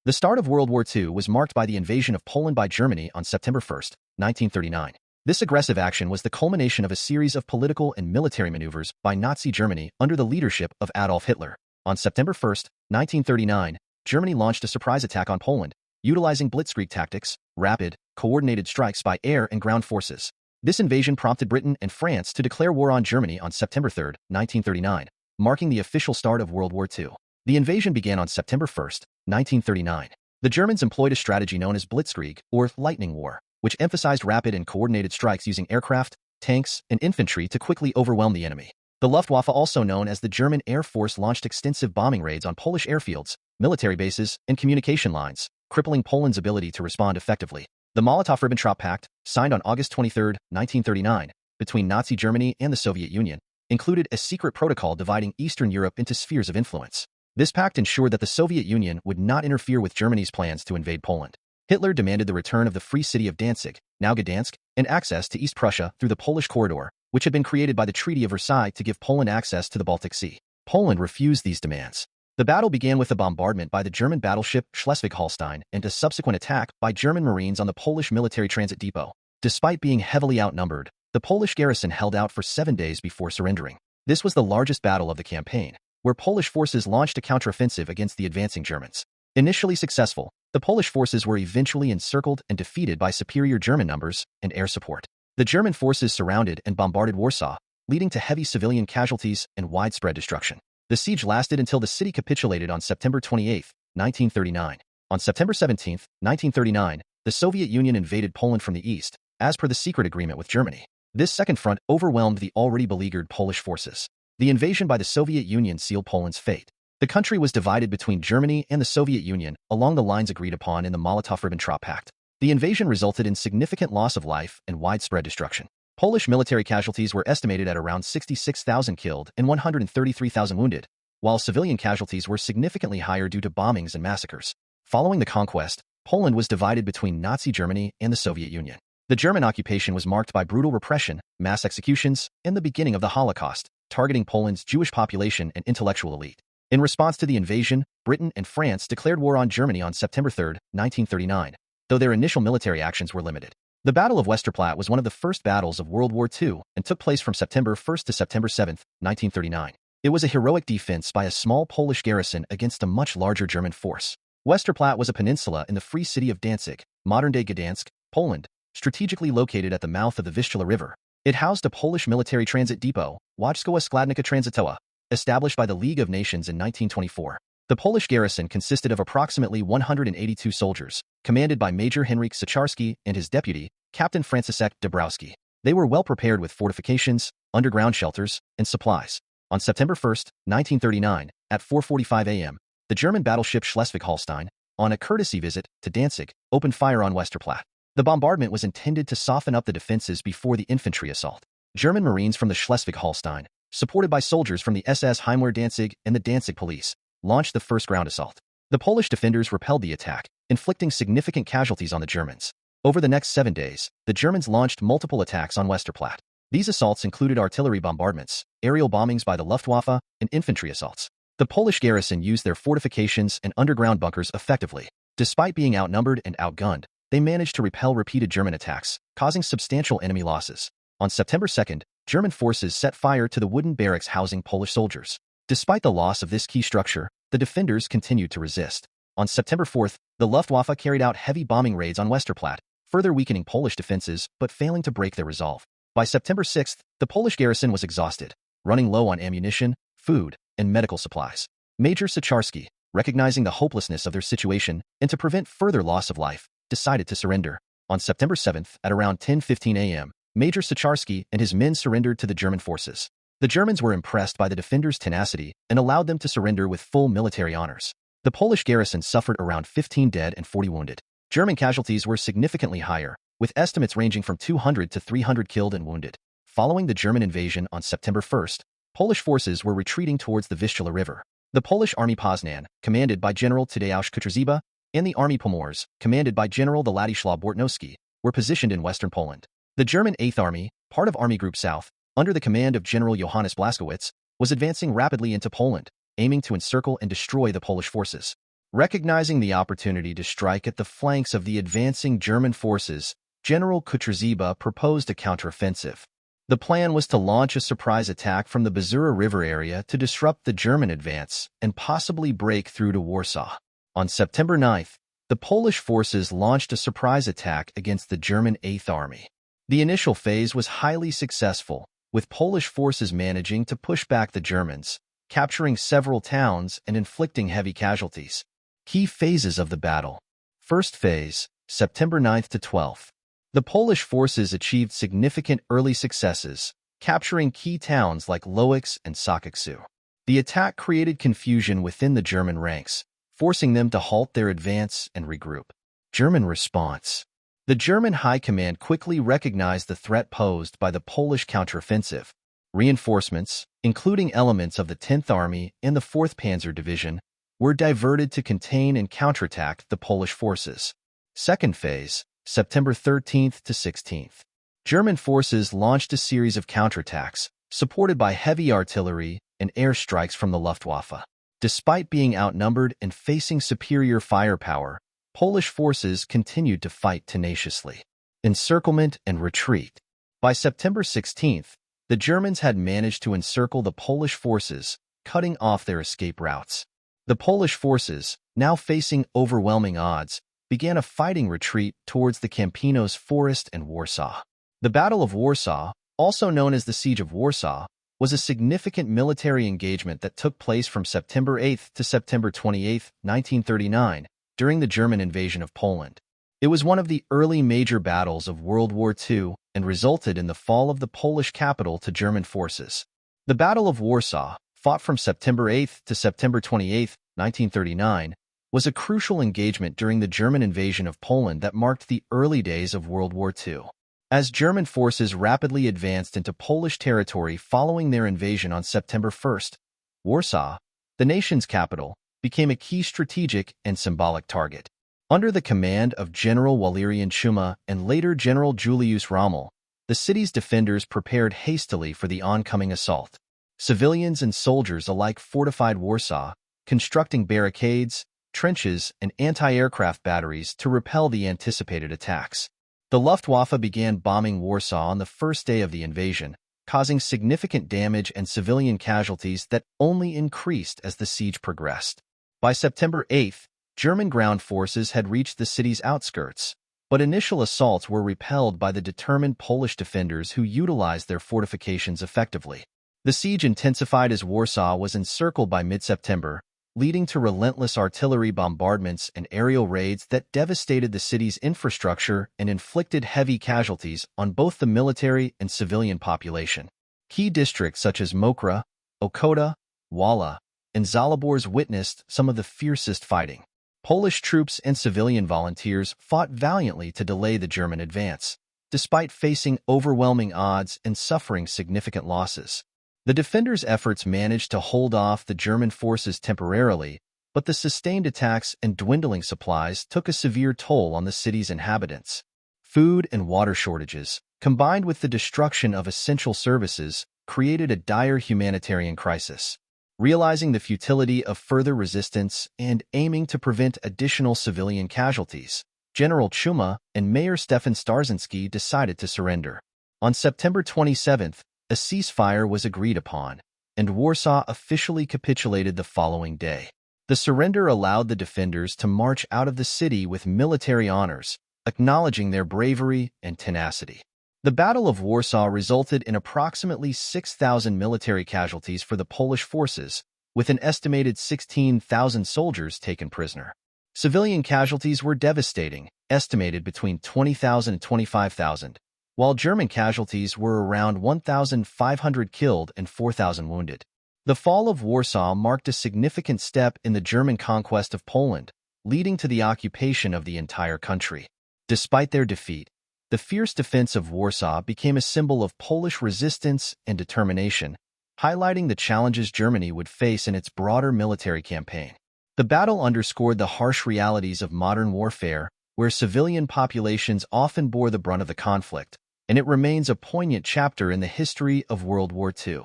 The start of World War II was marked by the invasion of Poland by Germany on September 1, 1939. This aggressive action was the culmination of a series of political and military maneuvers by Nazi Germany under the leadership of Adolf Hitler. On September 1, 1939, Germany launched a surprise attack on Poland, utilizing blitzkrieg tactics, rapid, coordinated strikes by air and ground forces. This invasion prompted Britain and France to declare war on Germany on September 3, 1939, marking the official start of World War II. The invasion began on September 1, 1939. The Germans employed a strategy known as blitzkrieg, or lightning war, which emphasized rapid and coordinated strikes using aircraft, tanks, and infantry to quickly overwhelm the enemy. The Luftwaffe, also known as the German Air Force, launched extensive bombing raids on Polish airfields, military bases, and communication lines, crippling Poland's ability to respond effectively. The Molotov-Ribbentrop Pact, signed on August 23, 1939, between Nazi Germany and the Soviet Union, included a secret protocol dividing Eastern Europe into spheres of influence. This pact ensured that the Soviet Union would not interfere with Germany's plans to invade Poland. Hitler demanded the return of the free city of Danzig, now Gdansk, and access to East Prussia through the Polish corridor, which had been created by the Treaty of Versailles to give Poland access to the Baltic Sea. Poland refused these demands. The battle began with a bombardment by the German battleship Schleswig-Holstein and a subsequent attack by German Marines on the Polish military transit depot. Despite being heavily outnumbered, the Polish garrison held out for 7 days before surrendering. This was the largest battle of the campaign, where Polish forces launched a counteroffensive against the advancing Germans. Initially successful, the Polish forces were eventually encircled and defeated by superior German numbers and air support. The German forces surrounded and bombarded Warsaw, leading to heavy civilian casualties and widespread destruction. The siege lasted until the city capitulated on September 28, 1939. On September 17, 1939, the Soviet Union invaded Poland from the east, as per the secret agreement with Germany. This second front overwhelmed the already beleaguered Polish forces. The invasion by the Soviet Union sealed Poland's fate. The country was divided between Germany and the Soviet Union along the lines agreed upon in the Molotov-Ribbentrop Pact. The invasion resulted in significant loss of life and widespread destruction. Polish military casualties were estimated at around 66,000 killed and 133,000 wounded, while civilian casualties were significantly higher due to bombings and massacres. Following the conquest, Poland was divided between Nazi Germany and the Soviet Union. The German occupation was marked by brutal repression, mass executions, and the beginning of the Holocaust, targeting Poland's Jewish population and intellectual elite. In response to the invasion, Britain and France declared war on Germany on September 3, 1939, though their initial military actions were limited. The Battle of Westerplatte was one of the first battles of World War II and took place from September 1 to September 7, 1939. It was a heroic defense by a small Polish garrison against a much larger German force. Westerplatte was a peninsula in the free city of Danzig, modern-day Gdansk, Poland, strategically located at the mouth of the Vistula River. It housed a Polish military transit depot, Wojskowa Składnica Tranzytowa, established by the League of Nations in 1924. The Polish garrison consisted of approximately 182 soldiers, commanded by Major Henryk Sieczarski and his deputy, Captain Franciszek Dabrowski. They were well prepared with fortifications, underground shelters, and supplies. On September 1, 1939, at 4:45 a.m., the German battleship Schleswig-Holstein, on a courtesy visit to Danzig, opened fire on Westerplatte. The bombardment was intended to soften up the defenses before the infantry assault. German Marines from the Schleswig-Holstein, supported by soldiers from the SS Heimwehr Danzig and the Danzig Police, launched the first ground assault. The Polish defenders repelled the attack, inflicting significant casualties on the Germans. Over the next 7 days, the Germans launched multiple attacks on Westerplatte. These assaults included artillery bombardments, aerial bombings by the Luftwaffe, and infantry assaults. The Polish garrison used their fortifications and underground bunkers effectively. Despite being outnumbered and outgunned, they managed to repel repeated German attacks, causing substantial enemy losses. On September 2, German forces set fire to the wooden barracks housing Polish soldiers. Despite the loss of this key structure, the defenders continued to resist. On September 4, the Luftwaffe carried out heavy bombing raids on Westerplatte, further weakening Polish defenses but failing to break their resolve. By September 6, the Polish garrison was exhausted, running low on ammunition, food, and medical supplies. Major Sieczarski, recognizing the hopelessness of their situation and to prevent further loss of life, decided to surrender. On September 7, at around 10:15 a.m., Major Sieczarski and his men surrendered to the German forces. The Germans were impressed by the defenders' tenacity and allowed them to surrender with full military honors. The Polish garrison suffered around 15 dead and 40 wounded. German casualties were significantly higher, with estimates ranging from 200 to 300 killed and wounded. Following the German invasion on September 1, Polish forces were retreating towards the Vistula River. The Polish Army Poznan, commanded by General Tadeusz Kutrzyba, and the Army Pomorze, commanded by General Władysław Bortnowski, were positioned in western Poland. The German 8th Army, part of Army Group South, under the command of General Johannes Blaskowitz, was advancing rapidly into Poland, aiming to encircle and destroy the Polish forces. Recognizing the opportunity to strike at the flanks of the advancing German forces, General Kutrziba proposed a counteroffensive. The plan was to launch a surprise attack from the Bzura River area to disrupt the German advance and possibly break through to Warsaw. On September 9th, the Polish forces launched a surprise attack against the German Eighth Army. The initial phase was highly successful, with Polish forces managing to push back the Germans, capturing several towns and inflicting heavy casualties. Key phases of the battle. First phase, September 9th to 12th. The Polish forces achieved significant early successes, capturing key towns like Lowicz and Sokołów. The attack created confusion within the German ranks, forcing them to halt their advance and regroup. German response. The German High Command quickly recognized the threat posed by the Polish counteroffensive. Reinforcements, including elements of the 10th Army and the 4th Panzer Division, were diverted to contain and counterattack the Polish forces. Second phase, September 13th to 16th. German forces launched a series of counterattacks, supported by heavy artillery and air strikes from the Luftwaffe. Despite being outnumbered and facing superior firepower, Polish forces continued to fight tenaciously. Encirclement and retreat. By September 16th, the Germans had managed to encircle the Polish forces, cutting off their escape routes. The Polish forces, now facing overwhelming odds, began a fighting retreat towards the Campinos Forest and Warsaw. The Battle of Warsaw, also known as the Siege of Warsaw, was a significant military engagement that took place from September 8 to September 28, 1939, during the German invasion of Poland. It was one of the early major battles of World War II and resulted in the fall of the Polish capital to German forces. The Battle of Warsaw, fought from September 8 to September 28, 1939, was a crucial engagement during the German invasion of Poland that marked the early days of World War II. As German forces rapidly advanced into Polish territory following their invasion on September 1st, Warsaw, the nation's capital, became a key strategic and symbolic target. Under the command of General Walerian Chuma and later General Julius Rommel, the city's defenders prepared hastily for the oncoming assault. Civilians and soldiers alike fortified Warsaw, constructing barricades, trenches, and anti-aircraft batteries to repel the anticipated attacks. The Luftwaffe began bombing Warsaw on the first day of the invasion, causing significant damage and civilian casualties that only increased as the siege progressed. By September 8th, German ground forces had reached the city's outskirts, but initial assaults were repelled by the determined Polish defenders who utilized their fortifications effectively. The siege intensified as Warsaw was encircled by mid-September, leading to relentless artillery bombardments and aerial raids that devastated the city's infrastructure and inflicted heavy casualties on both the military and civilian population. Key districts such as Mokra, Ochota, Wala, and Zalibor witnessed some of the fiercest fighting. Polish troops and civilian volunteers fought valiantly to delay the German advance, despite facing overwhelming odds and suffering significant losses. The defenders' efforts managed to hold off the German forces temporarily, but the sustained attacks and dwindling supplies took a severe toll on the city's inhabitants. Food and water shortages, combined with the destruction of essential services, created a dire humanitarian crisis. Realizing the futility of further resistance and aiming to prevent additional civilian casualties, General Chuma and Mayor Stefan Starzyński decided to surrender. On September 27th, a ceasefire was agreed upon, and Warsaw officially capitulated the following day. The surrender allowed the defenders to march out of the city with military honors, acknowledging their bravery and tenacity. The Battle of Warsaw resulted in approximately 6,000 military casualties for the Polish forces, with an estimated 16,000 soldiers taken prisoner. Civilian casualties were devastating, estimated between 20,000 and 25,000, while German casualties were around 1,500 killed and 4,000 wounded. The fall of Warsaw marked a significant step in the German conquest of Poland, leading to the occupation of the entire country. Despite their defeat, the fierce defense of Warsaw became a symbol of Polish resistance and determination, highlighting the challenges Germany would face in its broader military campaign. The battle underscored the harsh realities of modern warfare, where civilian populations often bore the brunt of the conflict, and it remains a poignant chapter in the history of World War II.